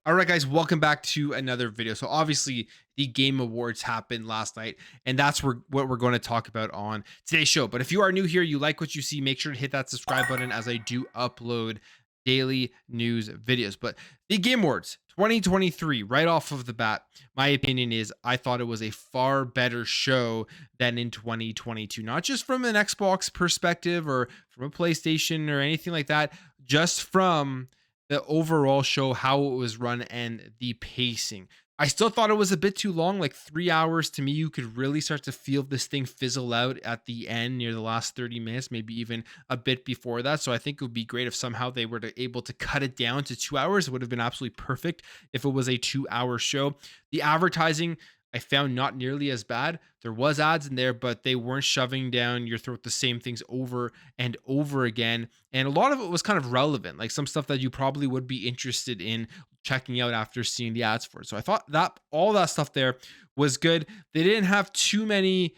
All right, guys, welcome back to another video. So obviously the Game Awards happened last night, and that's what we're going to talk about on today's show. But if you are new here, you like what you see, make sure to hit that subscribe button as I do upload daily news videos. But the Game Awards 2023, right off of the bat, my opinion is I thought it was a far better show than in 2022. Not just from an Xbox perspective or from a PlayStation or anything like that, just from the overall show, how it was run, and the pacing. I still thought it was a bit too long, like 3 hours to me. You could really start to feel this thing fizzle out at the end near the last 30 minutes, maybe even a bit before that. So I think it would be great if somehow they were able to cut it down to 2 hours. It would have been absolutely perfect if it was a 2 hour show. The advertising, I found not nearly as bad. There was ads in there, but they weren't shoving down your throat the same things over and over again. And a lot of it was kind of relevant, like some stuff that you probably would be interested in checking out after seeing the ads for it. So I thought that all that stuff there was good. They didn't have too many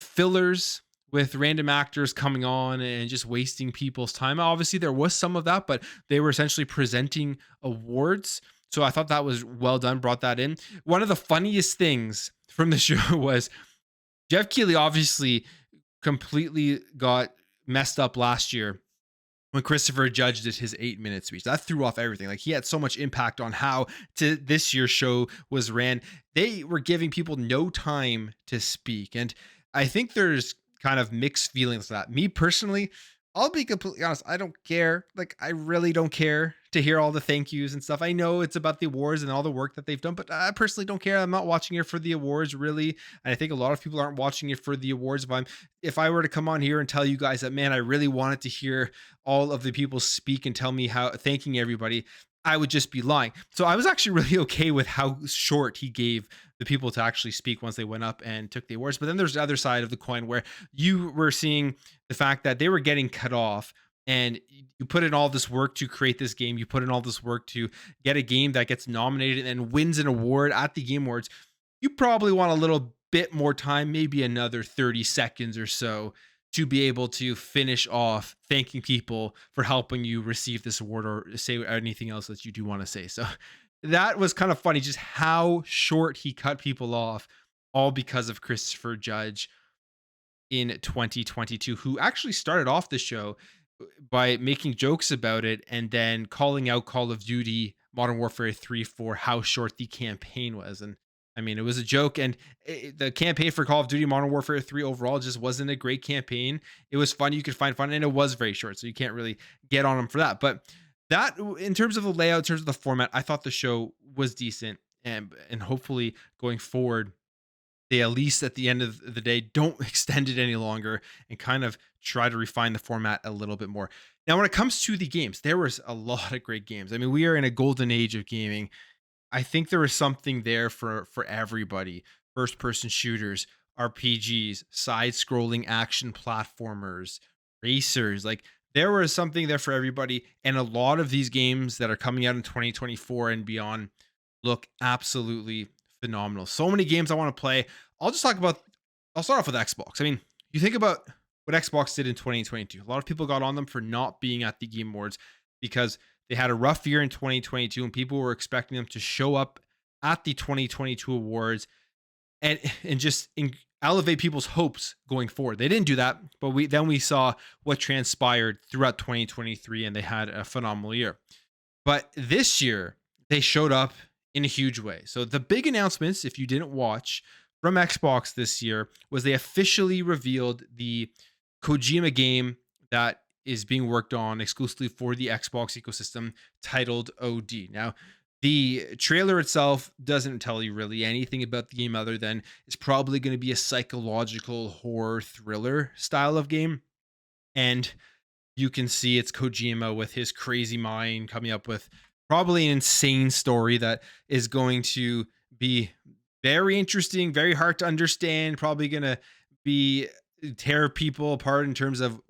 fillers with random actors coming on and just wasting people's time. Obviously, there was some of that, but they were essentially presenting awards. So I thought that was well done, brought that in. One of the funniest things from the show was Jeff Keighley obviously completely got messed up last year when Christopher Judge did his 8 minute speech. That threw off everything. Like, he had so much impact on how to this year's show was ran. They were giving people no time to speak. And I think there's kind of mixed feelings to that. Me personally, I'll be completely honest. I don't care. Like, I really don't care to hear all the thank yous and stuff. I know it's about the awards and all the work that they've done, but I personally don't care. I'm not watching it for the awards, really. And I think a lot of people aren't watching it for the awards. If I were to come on here and tell you guys that, man, I really wanted to hear all of the people speak and tell me how thanking everybody, I would just be lying. So I was actually really okay with how short he gave the people to actually speak once they went up and took the awards. But then there's the other side of the coin where you were seeing the fact that they were getting cut off, and you put in all this work to create this game. You put in all this work to get a game that gets nominated and wins an award at the Game Awards. You probably want a little bit more time, maybe another 30 seconds or so, to be able to finish off thanking people for helping you receive this award or say anything else that you do want to say. So that was kind of funny, just how short he cut people off, all because of Christopher Judge in 2022, who actually started off the show by making jokes about it and then calling out Call of Duty Modern Warfare 3 for how short the campaign was. And I mean, it was a joke, and the campaign for Call of Duty Modern Warfare 3 overall just wasn't a great campaign. It was fun. You could find fun, and it was very short, so you can't really get on them for that. But that, in terms of the layout, in terms of the format, I thought the show was decent, and hopefully going forward, they at least at the end of the day don't extend it any longer and kind of try to refine the format a little bit more. Now, when it comes to the games, there was a lot of great games. I mean, we are in a golden age of gaming. I think there was something there for everybody. First person shooters, RPGs, side scrolling action platformers, racers. Like, there was something there for everybody, and a lot of these games that are coming out in 2024 and beyond look absolutely phenomenal. So many games I want to play. I'll start off with Xbox. I mean, you think about what Xbox did in 2022. A lot of people got on them for not being at the Game Awards because they had a rough year in 2022 and people were expecting them to show up at the 2022 awards and just elevate people's hopes going forward. They didn't do that, but we saw what transpired throughout 2023, and they had a phenomenal year. But this year, they showed up in a huge way. So the big announcements, if you didn't watch, from Xbox this year was they officially revealed the Kojima game that is being worked on exclusively for the Xbox ecosystem, titled OD. Now, the trailer itself doesn't tell you really anything about the game other than it's probably going to be a psychological horror thriller style of game. And you can see it's Kojima with his crazy mind coming up with probably an insane story that is going to be very interesting, very hard to understand, probably going to be tear people apart in terms of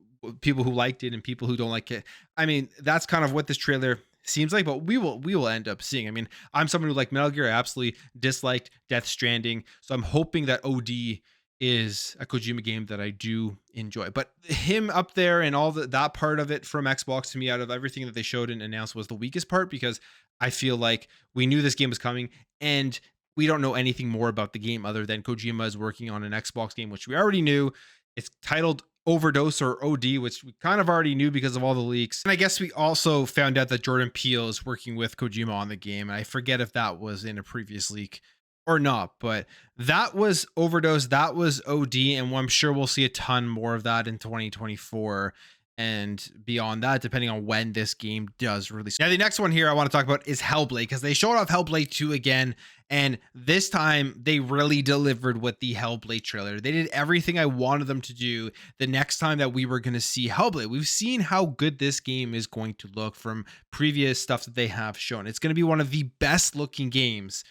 people who liked it and people who don't like it. I mean, that's kind of what this trailer seems like, but we will end up seeing. I mean, I'm someone who liked Metal Gear. I absolutely disliked Death Stranding, so I'm hoping that OD is a Kojima game that I do enjoy. But him up there and all that part of it from Xbox, to me, out of everything that they showed and announced, was the weakest part, because I feel like we knew this game was coming and we don't know anything more about the game other than Kojima is working on an Xbox game, which we already knew. It's titled Overdose or OD, which we kind of already knew because of all the leaks. And I guess we also found out that Jordan Peele is working with Kojima on the game. And I forget if that was in a previous leak or not, but that was Overdose, that was OD, and I'm sure we'll see a ton more of that in 2024 and beyond that, depending on when this game does release. Now, the next one here I want to talk about is Hellblade, because they showed off Hellblade 2 again, and this time they really delivered with the Hellblade trailer. They did everything I wanted them to do the next time that we were going to see Hellblade. We've seen how good this game is going to look from previous stuff that they have shown. It's going to be one of the best looking games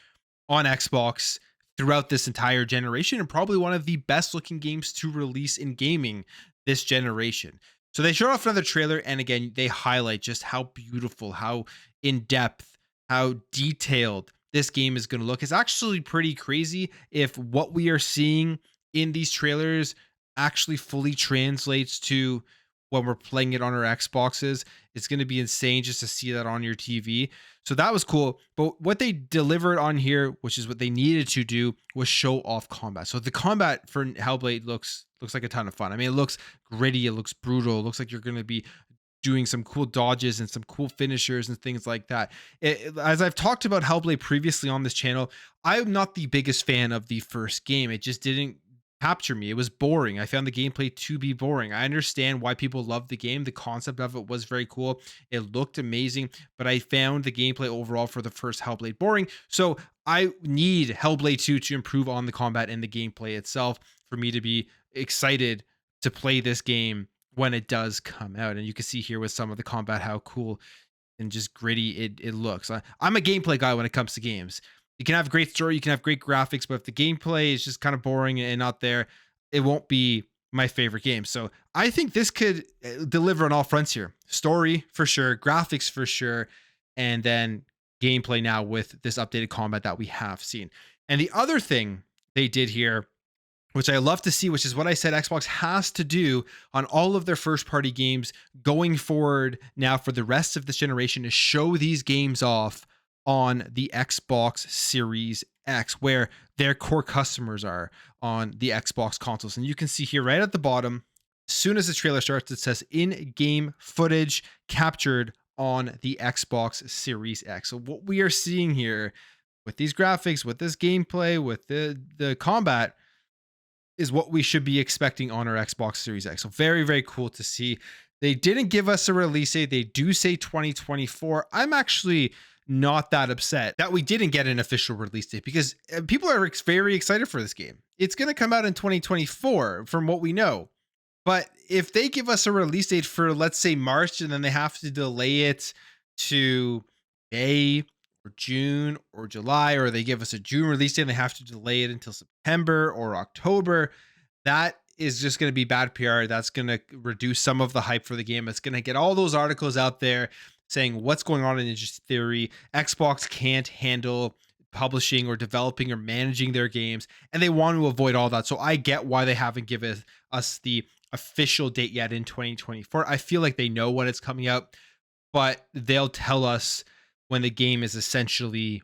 on Xbox throughout this entire generation, and probably one of the best looking games to release in gaming this generation. So they showed off another trailer, and again, they highlight just how beautiful, how in depth, how detailed this game is going to look. It's actually pretty crazy if what we are seeing in these trailers actually fully translates to when we're playing it on our Xboxes. It's going to be insane just to see that on your TV. So that was cool. But what they delivered on here, which is what they needed to do, was show off combat. So the combat for Hellblade looks like a ton of fun. I mean, it looks gritty, it looks brutal, it looks like you're going to be doing some cool dodges and some cool finishers and things like that. As I've talked about Hellblade previously on this channel, I'm not the biggest fan of the first game. It just didn't capture me. It was boring. I found the gameplay to be boring. I understand why people love the game. The concept of it was very cool. It looked amazing, but I found the gameplay overall for the first Hellblade boring. So I need Hellblade 2 to improve on the combat and the gameplay itself for me to be excited to play this game when it does come out. And you can see here with some of the combat how cool and just gritty it looks. I'm a gameplay guy when it comes to games. You can have great story, you can have great graphics, but if the gameplay is just kind of boring and not there, it won't be my favorite game. So I think this could deliver on all fronts here. Story for sure, graphics for sure, and then gameplay now with this updated combat that we have seen. And the other thing they did here, which I love to see, which is what I said Xbox has to do on all of their first party games going forward now for the rest of this generation, is show these games off on the Xbox Series X, where their core customers are on the Xbox consoles. And you can see here right at the bottom, as soon as the trailer starts, it says in-game footage captured on the Xbox Series X. So what we are seeing here with these graphics, with this gameplay, with the combat, is what we should be expecting on our Xbox Series X. So very, very cool to see. They didn't give us a release date. They do say 2024. I'm actually not that upset that we didn't get an official release date, because people are very excited for this game. It's going to come out in 2024 from what we know. But if they give us a release date for, let's say, March, and then they have to delay it to May or June or July, or they give us a June release date and they have to delay it until September or October, that is just going to be bad PR. That's going to reduce some of the hype for the game. It's going to get all those articles out there saying what's going on in Ninja Theory. Xbox can't handle publishing or developing or managing their games, and they want to avoid all that. So I get why they haven't given us the official date yet in 2024. I feel like they know when it's coming out, but they'll tell us when the game is essentially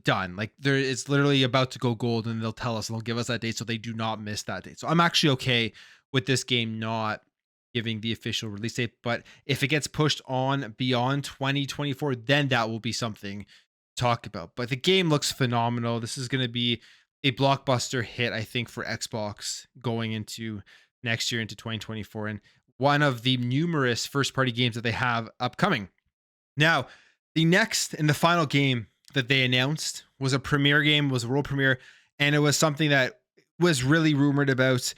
done. Like it's literally about to go gold, and they'll tell us and they'll give us that date so they do not miss that date. So I'm actually okay with this game not giving the official release date, but if it gets pushed on beyond 2024, then that will be something to talk about. But the game looks phenomenal. This is going to be a blockbuster hit, I think, for Xbox going into next year, into 2024, and one of the numerous first party games that they have upcoming. Now, the next and the final game that they announced was a premiere game, was a world premiere, and it was something that was really rumored about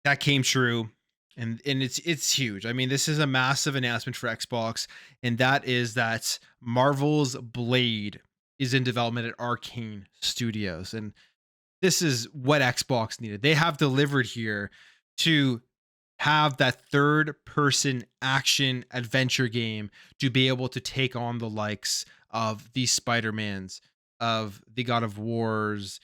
that came true. And it's huge. I mean, this is a massive announcement for Xbox, and that is that Marvel's Blade is in development at Arcane Studios. And this is what Xbox needed. They have delivered here to have that third person action adventure game to be able to take on the likes of the Spidermans, of the God of Wars,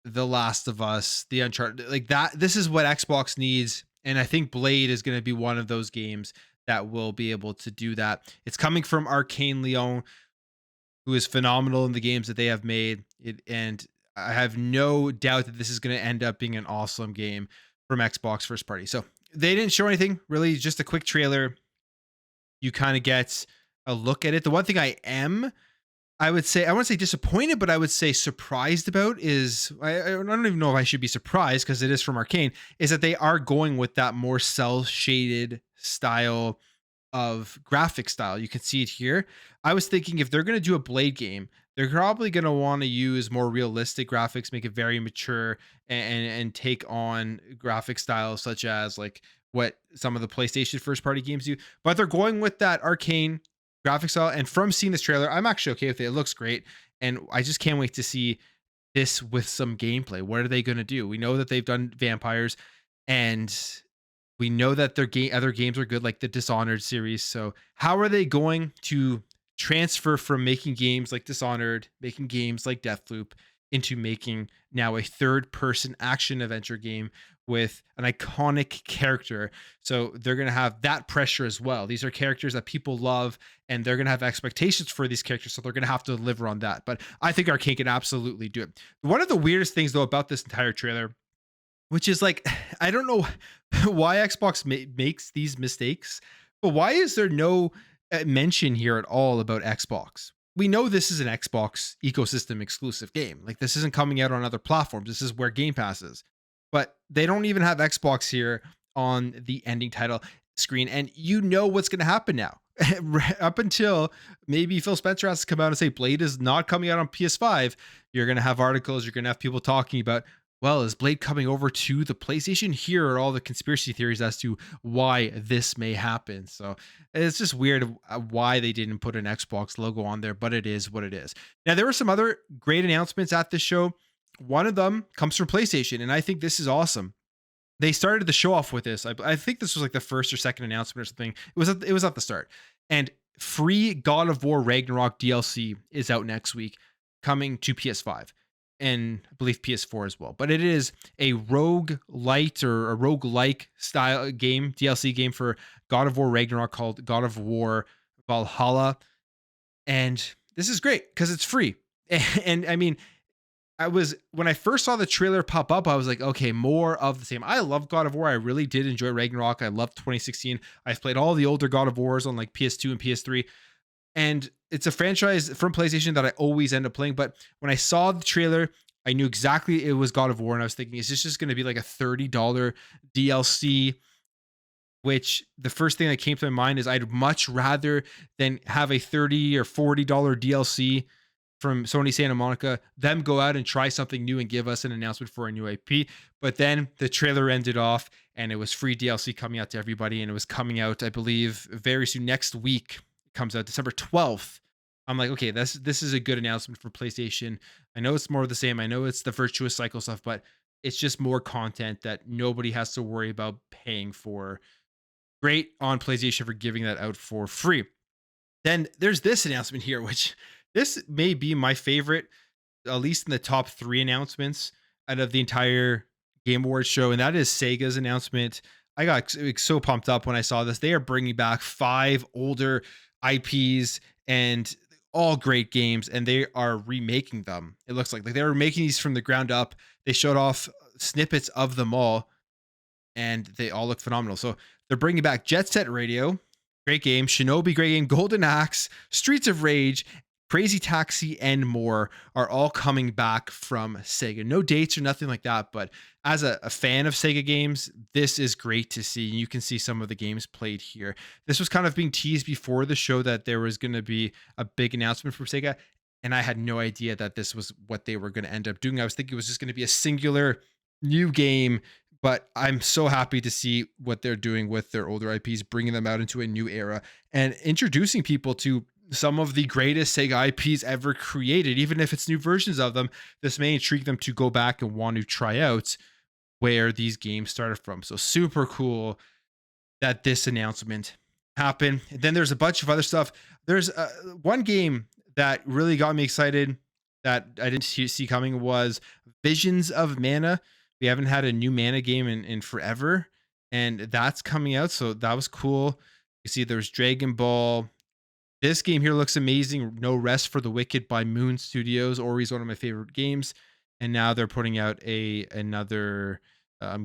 The Last of Us, the Uncharted, like that. This is what Xbox needs. And I think Blade is going to be one of those games that will be able to do that. It's coming from Arcane Leon, who is phenomenal in the games that they have made. And I have no doubt that this is going to end up being an awesome game from Xbox first party. So they didn't show anything really, just a quick trailer. You kind of get a look at it. The one thing I would say, I wouldn't say disappointed, but I would say surprised about is I don't even know if I should be surprised because it is from Arcane, is that they are going with that more cell shaded style of graphic style. You can see it here. I was thinking if they're going to do a Blade game, they're probably going to want to use more realistic graphics, make it very mature, and take on graphic styles such as like what some of the PlayStation first party games do. But they're going with that Arcane graphic style. And from seeing this trailer, I'm actually okay with it. It looks great. And I just can't wait to see this with some gameplay. What are they going to do? We know that they've done vampires, and we know that their other games are good, like the Dishonored series. So how are they going to transfer from making games like Dishonored, making games like Deathloop, into making now a third person action adventure game with an iconic character? So they're going to have that pressure as well. These are characters that people love, and they're going to have expectations for these characters. So they're going to have to deliver on that. But I think Arcane can absolutely do it. One of the weirdest things, though, about this entire trailer, which is like, I don't know why Xbox makes these mistakes, but why is there no mention here at all about Xbox? We know this is an Xbox ecosystem exclusive game. Like, this isn't coming out on other platforms. This is where Game Pass is. But they don't even have Xbox here on the ending title screen. And you know what's going to happen now. Up until maybe Phil Spencer has to come out and say Blade is not coming out on PS5. You're going to have articles. You're going to have people talking about, well, is Blade coming over to the PlayStation? Here are all the conspiracy theories as to why this may happen. So it's just weird why they didn't put an Xbox logo on there, but it is what it is. Now, there were some other great announcements at this show. One of them comes from PlayStation, and I think this is awesome. They started the show off with this. I think this was like the first or second announcement or something. It was at the start. And free God of War Ragnarok DLC is out next week, coming to PS5 and I believe PS4 as well. But it is a rogue light or a rogue like style game, DLC game for God of War Ragnarok called God of War Valhalla. And this is great because it's free. And I mean, when I first saw the trailer pop up, I was like, okay, more of the same. I love God of War. I really did enjoy Ragnarok. I loved 2016. I've played all the older God of Wars on like PS2 and PS3. And it's a franchise from PlayStation that I always end up playing. But when I saw the trailer, I knew exactly it was God of War. And I was thinking, is this just going to be like a $30 DLC? Which the first thing that came to my mind is I'd much rather than have a $30 or $40 DLC from Sony Santa Monica, them go out and try something new and give us an announcement for a new IP. But then the trailer ended off and it was free DLC coming out to everybody. And it was coming out, I believe, very soon. Next week, it comes out December 12th. I'm like, okay, this is a good announcement for PlayStation. I know it's more of the same. I know it's the virtuous cycle stuff, but it's just more content that nobody has to worry about paying for. Great on PlayStation for giving that out for free. Then there's this announcement here, which this may be my favorite, at least in the top 3 announcements out of the entire Game Awards show, and that is Sega's announcement. I got so pumped up when I saw this. They are bringing back 5 older IPs and all great games, and they are remaking them. It looks like they were making these from the ground up. They showed off snippets of them all, and they all look phenomenal. So they're bringing back Jet Set Radio, great game, Shinobi, great game, Golden Axe, Streets of Rage, Crazy Taxi, and more are all coming back from Sega. No dates or nothing like that, but as a fan of Sega games, this is great to see. You can see some of the games played here. This was kind of being teased before the show that there was going to be a big announcement from Sega, and I had no idea that this was what they were going to end up doing. I was thinking it was just going to be a singular new game, but I'm so happy to see what they're doing with their older IPs, bringing them out into a new era and introducing people to some of the greatest Sega IPs ever created. Even if it's new versions of them, this may intrigue them to go back and want to try out where these games started from. So super cool that this announcement happened. And then there's a bunch of other stuff. There's one game that really got me excited. that I didn't see coming was Visions of Mana. We haven't had a new Mana game in forever, and that's coming out. So that was cool. You see, there's Dragon Ball. This game here looks amazing. No Rest for the Wicked by Moon Studios. Ori's one of my favorite games, and now they're putting out another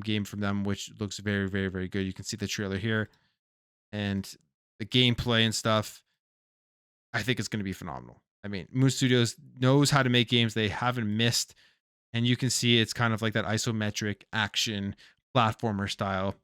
game from them, which looks very, very, very good. You can see the trailer here and the gameplay and stuff. I think it's going to be phenomenal. I mean, Moon Studios knows how to make games. They haven't missed, and you can see it's kind of like that isometric action platformer style,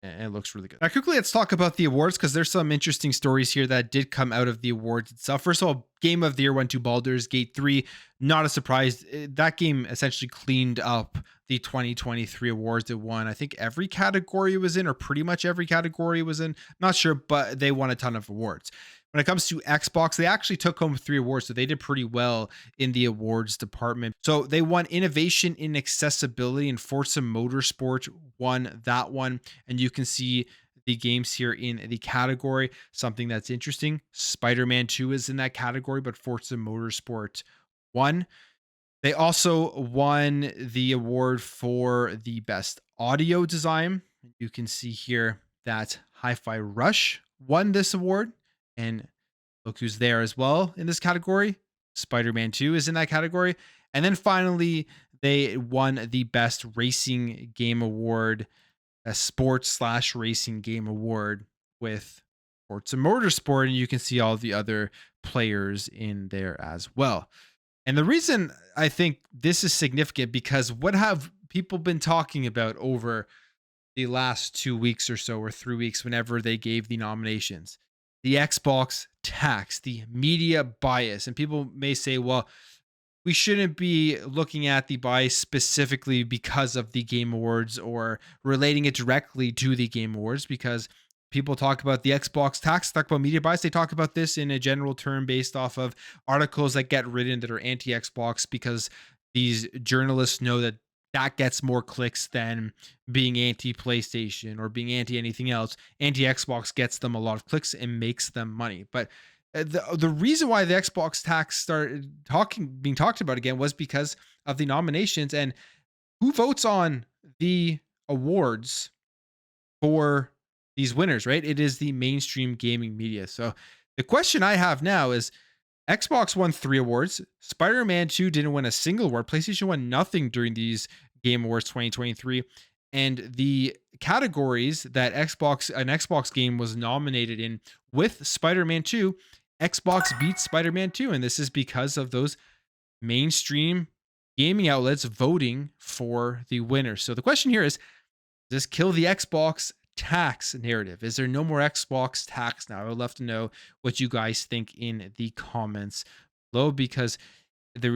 and it looks really good. Now, quickly, let's talk about the awards because there's some interesting stories here that did come out of the awards itself. First of all, Game of the Year went to Baldur's Gate 3. Not a surprise. That game essentially cleaned up the 2023 awards. It won, I think, every category it was in, or pretty much every category it was in. Not sure, but they won a ton of awards. When it comes to Xbox, they actually took home 3 awards, so they did pretty well in the awards department. So they won Innovation in Accessibility, and Forza Motorsport won that one. And you can see the games here in the category. Something that's interesting, Spider-Man 2 is in that category, but Forza Motorsport won. They also won the award for the best audio design. You can see here that Hi-Fi Rush won this award. And look who's there as well in this category. Spider-Man 2 is in that category. And then finally, they won the best racing game award, a sports/racing game award with Forza Motorsport. And you can see all the other players in there as well. And the reason I think this is significant, because what have people been talking about over the last 2 weeks or so, or 3 weeks, whenever they gave the nominations? The Xbox tax, the media bias. And people may say, well, we shouldn't be looking at the bias specifically because of the Game Awards or relating it directly to the Game Awards, because people talk about the Xbox tax, talk about media bias. They talk about this in a general term based off of articles that get written that are anti-Xbox, because these journalists know that that gets more clicks than being anti-PlayStation or being anti-anything else. Anti-Xbox gets them a lot of clicks and makes them money. But the reason why the Xbox tax started being talked about again was because of the nominations and who votes on the awards for these winners, right? It is the mainstream gaming media. So the question I have now is, Xbox won 3 awards. Spider-Man 2 didn't win a single award. PlayStation won nothing during these Game Awards 2023. And the categories that an Xbox game was nominated in with Spider-Man 2, Xbox beat Spider-Man 2. And this is because of those mainstream gaming outlets voting for the winner. So the question here is, does this kill the Xbox tax narrative? Is there no more Xbox tax now? I would love to know what you guys think in the comments below, because the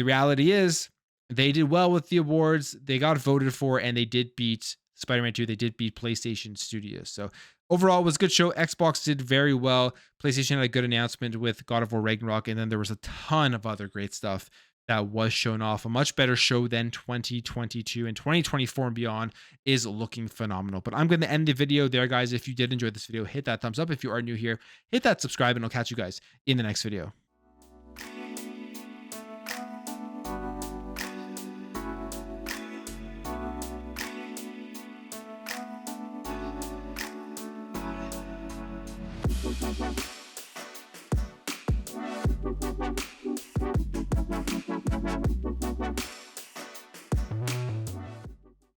reality is they did well with the awards. They got voted for, and they did beat Spider-Man 2. They did beat PlayStation Studios. So overall, it was a good show. Xbox did very well. PlayStation had a good announcement with God of War Ragnarok, and then there was a ton of other great stuff that was shown off. A much better show than 2022, and 2024 and beyond is looking phenomenal. But I'm going to end the video there, guys. If you did enjoy this video, hit that thumbs up. If you are new here, hit that subscribe, and I'll catch you guys in the next video.